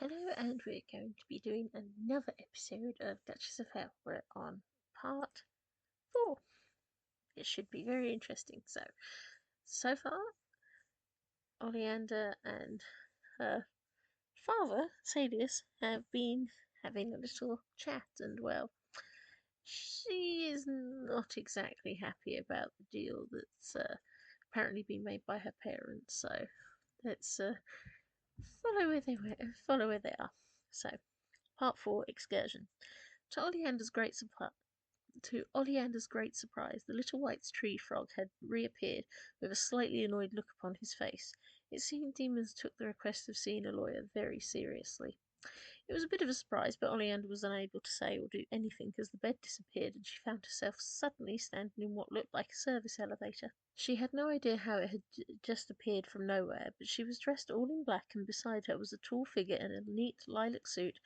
Hello, and we're going to be doing another episode of Duchess of Hell. We're on part 4. It should be very interesting. So far, Oleander and her father, Sadius, have been having a little chat, and well, she is not exactly happy about the deal that's apparently been made by her parents. So let's follow where they are. So, part 4, Excursion. To Oleander's great surprise, the little white tree frog had reappeared with a slightly annoyed look upon his face. It seemed demons took the request of seeing a lawyer very seriously. It was a bit of a surprise, but Oleander was unable to say or do anything as the bed disappeared and she found herself suddenly standing in what looked like a service elevator. She had no idea how it had just appeared from nowhere, but she was dressed all in black, and beside her was a tall figure in a neat lilac suit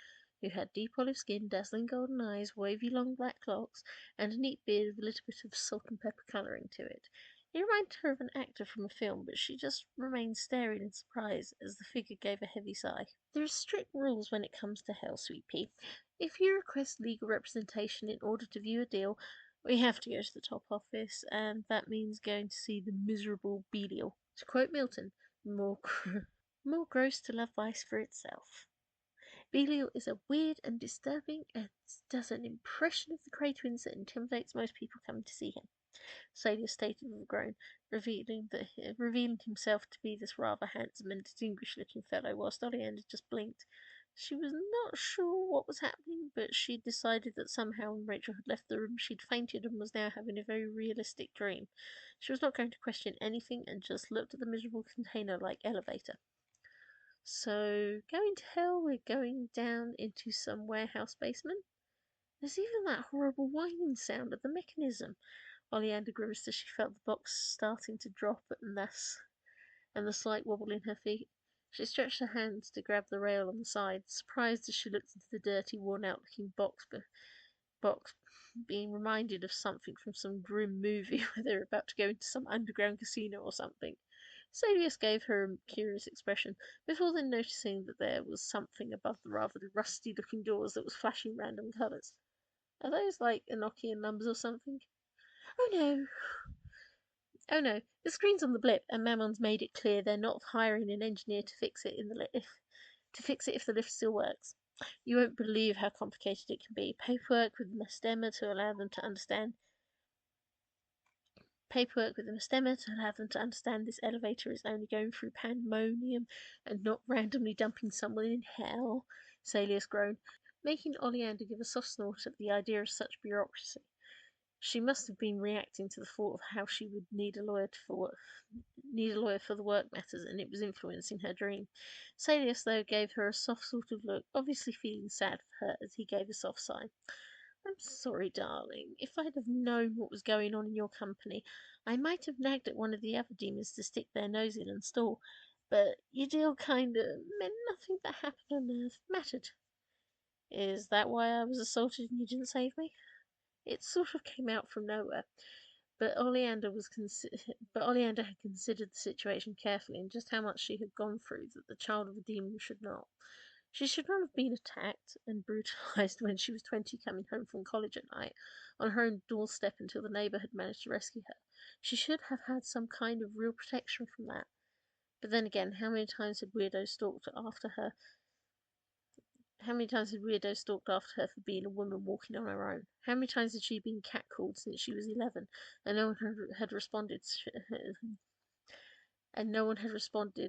who had deep olive skin, dazzling golden eyes, wavy long black locks, and a neat beard with a little bit of salt and pepper colouring to it. He reminded her of an actor from a film, but she just remained staring in surprise as the figure gave a heavy sigh. There are strict rules when it comes to hell, sweet pea. If you request legal representation in order to view a deal, we have to go to the top office, and that means going to see the miserable Belial. To quote Milton, more gross to love vice for itself. Belial is a weird and disturbing and does an impression of the Grey Twins that intimidates most people coming to see him. Celia stated with a groan, revealing himself to be this rather handsome and distinguished-looking fellow, whilst Oleander just blinked. She was not sure what was happening, but she'd decided that somehow when Rachel had left the room she'd fainted and was now having a very realistic dream. She was not going to question anything and just looked at the miserable container-like elevator. So, going to hell, we're going down into some warehouse basement? There's even that horrible whining sound of the mechanism. Oleander grimaced as she felt the box starting to drop and the slight wobble in her feet. She stretched her hands to grab the rail on the side, surprised as she looked into the dirty, worn-out-looking box, being reminded of something from some grim movie where they were about to go into some underground casino or something. Sadius gave her a curious expression, before then noticing that there was something above the rather rusty-looking doors that was flashing random colours. Are those like Enochian numbers or something? Oh no! Oh no, the screen's on the blip, and Mammon's made it clear they're not hiring an engineer to fix it if the lift still works. You won't believe how complicated it can be. Paperwork with the Mastema to allow them to understand this elevator is only going through Pandemonium and not randomly dumping someone in hell, Salius groaned, making Oleander give a soft snort at the idea of such bureaucracy. She must have been reacting to the thought of how she would need a lawyer for the work matters, and it was influencing her dream. Salius, though, gave her a soft sort of look, obviously feeling sad for her, as he gave a soft sigh. I'm sorry, darling. If I'd have known what was going on in your company, I might have nagged at one of the other demons to stick their nose in and stall. But your deal kinda meant nothing that happened on Earth mattered. Is that why I was assaulted and you didn't save me? It sort of came out from nowhere, but Oleander had considered the situation carefully and just how much she had gone through that the child of a demon should not. She should not have been attacked and brutalized when she was 20 coming home from college at night on her own doorstep until the neighbour had managed to rescue her. She should have had some kind of real protection from that. But then again, how many times had weirdos stalked after her for being a woman walking on her own? How many times had she been catcalled since she was 11, and no one had responded,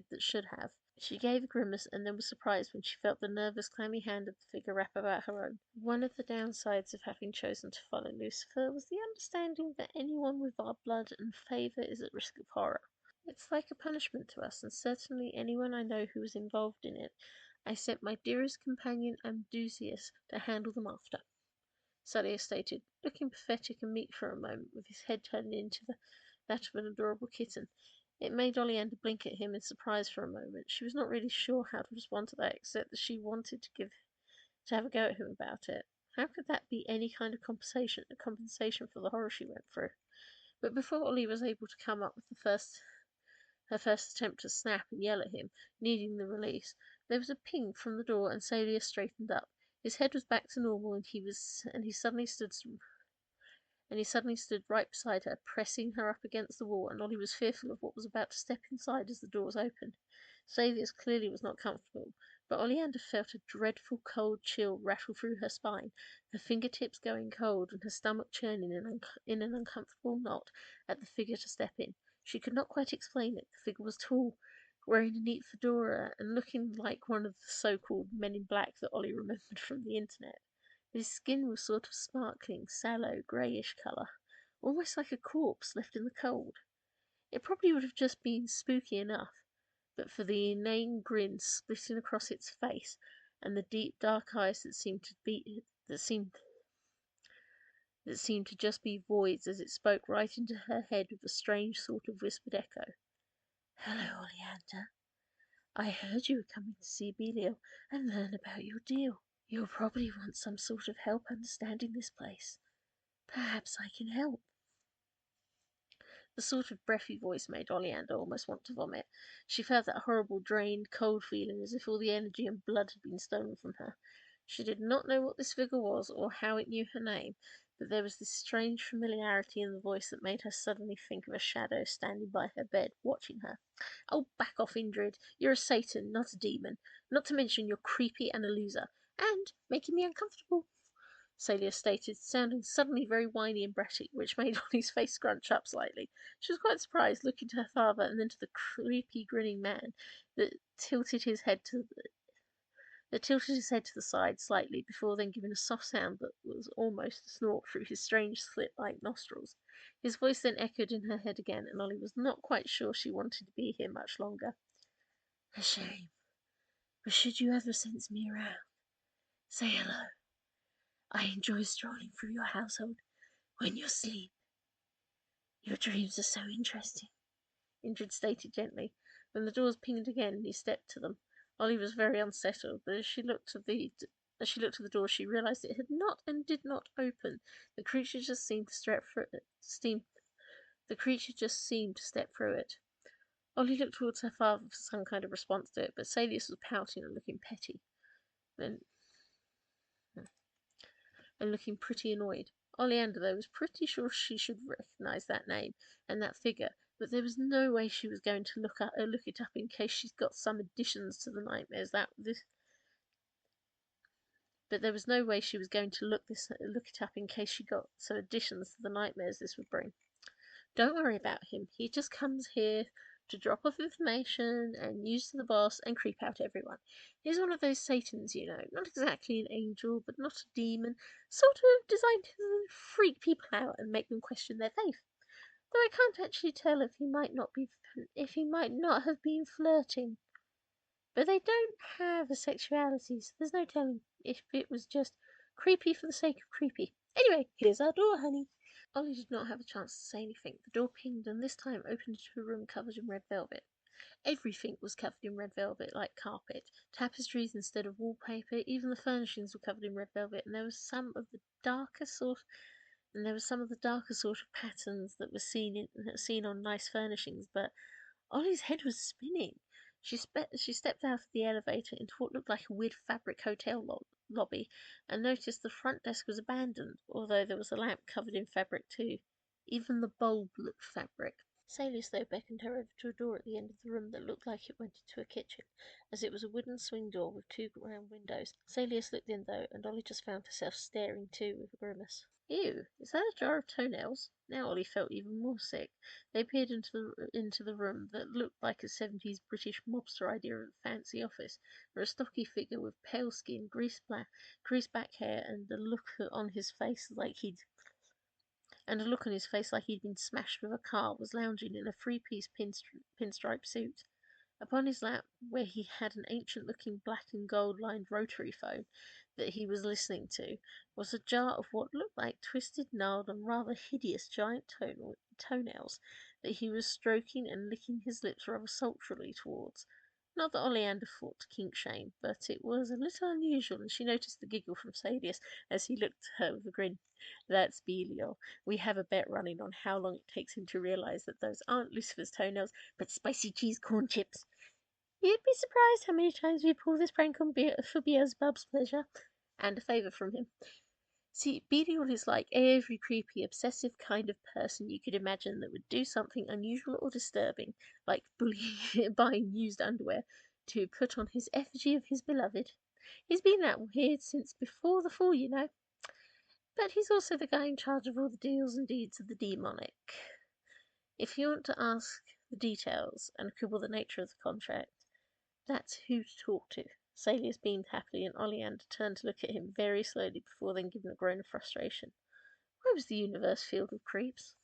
that should have? She gave a grimace and then was surprised when she felt the nervous, clammy hand of the figure wrap about her own. One of the downsides of having chosen to follow Lucifer was the understanding that anyone with our blood and favour is at risk of horror. It's like a punishment to us, and certainly anyone I know who was involved in it. I sent my dearest companion Duchess to handle them after, Salius stated, looking pathetic and meek for a moment, with his head turned into that of an adorable kitten. It made Oleander blink at him in surprise for a moment. She was not really sure how to respond to that, except that she wanted to have a go at him about it. How could that be any kind of compensation for the horror she went through? But before Ollie was able to come up with her first attempt to snap and yell at him, needing the release, There was a ping from the door, and Celia straightened up. His head was back to normal, and he suddenly stood right beside her, pressing her up against the wall, and Ollie was fearful of what was about to step inside as the doors opened. Celia's clearly was not comfortable, but Oleander felt a dreadful cold chill rattle through her spine, her fingertips going cold, and her stomach churning in an uncomfortable knot at the figure to step in. She could not quite explain it. The figure was tall, wearing a neat fedora, and looking like one of the so-called men in black that Ollie remembered from the internet. His skin was sort of sparkling, sallow, greyish colour, almost like a corpse left in the cold. It probably would have just been spooky enough, but for the inane grin splitting across its face, and the deep dark eyes that seemed to just be voids as it spoke right into her head with a strange sort of whispered echo. "Hello, Oleander. I heard you were coming to see Belial and learn about your deal. You'll probably want some sort of help understanding this place. Perhaps I can help." The sort of breathy voice made Oleander almost want to vomit. She felt that horrible drained, cold feeling, as if all the energy and blood had been stolen from her. She did not know what this figure was, or how it knew her name, but there was this strange familiarity in the voice that made her suddenly think of a shadow standing by her bed, watching her. "Oh, back off, Indrid. You're a Satan, not a demon. Not to mention you're creepy and a loser. And making me uncomfortable," Celia stated, sounding suddenly very whiny and bratty, which made Ollie's face scrunch up slightly. She was quite surprised, looking to her father and then to the creepy, grinning man that tilted his head to the side slightly before then giving a soft sound that was almost a snort through his strange slit-like nostrils. His voice then echoed in her head again, and Ollie was not quite sure she wanted to be here much longer. "A shame. But should you ever sense me around, say hello. I enjoy strolling through your household when you're asleep. Your dreams are so interesting," Indrid stated gently. When the doors pinged again, he stepped to them. Ollie was very unsettled, but as she looked at the door, she realised it had not and did not open. The creature just seemed to step through it. Ollie looked towards her father for some kind of response to it, but Salius was pouting and looking petty. Then and looking pretty annoyed. Oleander, though, was pretty sure she should recognise that name and that figure, but there was no way she was going to look it up in case she's got some additions to the nightmares but there was no way she was going to look it up in case she got some additions to the nightmares this would bring. "Don't worry about him. He just comes here to drop off information and use to the boss and creep out everyone. He's one of those Satans, you know. Not exactly an angel, but not a demon. Sort of designed to freak people out and make them question their faith. Though I can't actually tell if he might not have been flirting. But they don't have a sexuality, so there's no telling if it was just creepy for the sake of creepy. Anyway, here's our door, honey." Ollie did not have a chance to say anything. The door pinged, and this time opened into a room covered in red velvet. Everything was covered in red velvet, like carpet. Tapestries instead of wallpaper. Even the furnishings were covered in red velvet, and there was some of the darker sort of patterns that were seen on nice furnishings. But Ollie's head was spinning. She stepped out of the elevator into what looked like a weird fabric hotel lobby, and noticed the front desk was abandoned, although there was a lamp covered in fabric too. Even the bulb looked fabric. Salius, though, beckoned her over to a door at the end of the room that looked like it went into a kitchen, as it was a wooden swing door with two round windows. Salius looked in, though, and Ollie just found herself staring too with a grimace. "Ew, is that a jar of toenails?" Now Ollie felt even more sick. They peered into the room that looked like a 70s British mobster idea of a fancy office, where a stocky figure with pale skin, greased back hair, and a look on his face like he'd been smashed with a car, was lounging in a three-piece pinstripe suit. Upon his lap, where he had an ancient-looking black and gold-lined rotary phone that he was listening to, was a jar of what looked like twisted, gnarled, and rather hideous giant toenails that he was stroking and licking his lips rather sultrily towards. Not that Oleander thought to kink shame, but it was a little unusual, and she noticed the giggle from Sadius as he looked at her with a grin. "That's Belial. We have a bet running on how long it takes him to realise that those aren't Lucifer's toenails, but spicy cheese corn chips." You'd be surprised how many times we pull this prank on for Beelzebub's pleasure and a favour from him. See, Belial is like every creepy, obsessive kind of person you could imagine that would do something unusual or disturbing, like buying used underwear to put on his effigy of his beloved. He's been that weird since before the fall, you know. But he's also the guy in charge of all the deals and deeds of the demonic. If you want to ask the details and quibble the nature of the contract, that's who to talk to. Salius beamed happily, and Oleander turned to look at him very slowly before then giving a groan of frustration. Why was the universe filled with creeps?